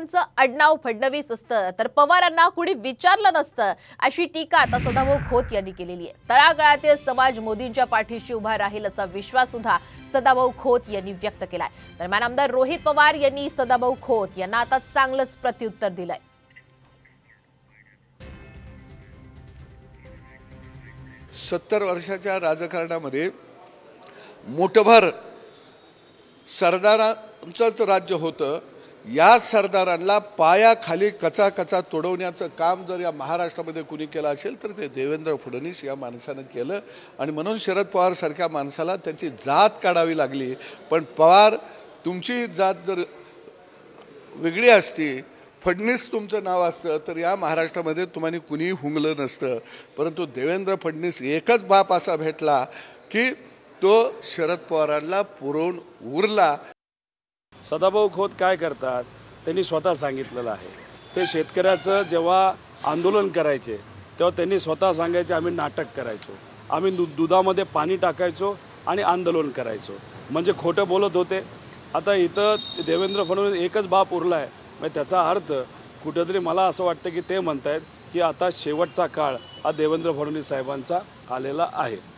पवारांचं आडनाव फडणवीस असतं तर पवारांना कुणी विचारलं नसतं अशी टीका आता सदाभाऊ खोत यांनी केलेली आहे। तळागाळातील समाज मोदींच्या पाठीशी उभा राहील असा विश्वास सुद्धा सदाभाऊ खोत यांनी व्यक्त केलाय। दरम्यान आमदार रोहित पवार यांनी सदाभाऊ खोत यांना आता चांगलंच प्रत्युत्तर दिलंय। 70 वर्षाच्या राजकारणामध्ये मोठभर सरदारांचंच राज्य होतं। या सरदारांना पायाखाली कचा तोडवण्याचं काम जर या महाराष्ट्रामध्ये कुणी केलं असेल तर ते देवेंद्र फडणवीस या माणसानं केलं आणि म्हणून शरद पवार सारख्या माणसाला त्याची जात काढावी लागली। पण पवार तुमची जात जर वेगळी असती, फडणवीस तुमचं नाव असतं तर या महाराष्ट्रामध्ये तुम्हाला कुणी हुंगलं नसतं। परंतु देवेंद्र फडणवीस एकच बाप असा भेटला की तो शरद पवारांना पुरवून उरला। सदाभाऊ खोत काय करतात त्यांनी स्वतः सांगितलेलं आहे। ते शेतकऱ्याचं जेव्हा आंदोलन करायचे तेव्हा त्यांनी स्वतः सांगायचे आम्ही नाटक करायचो, आम्ही दुधामध्ये पाणी टाकायचो आणि आंदोलन करायचो, म्हणजे खोटं बोलत होते। आता इथं देवेंद्र फडणवीस एकच बाप उरला आहे, म्हणजे त्याचा अर्थ कुठेतरी मला असं वाटतं की ते म्हणतायत की आता शेवटचा काळ हा देवेंद्र फडणवीस साहेबांचा आलेला आहे।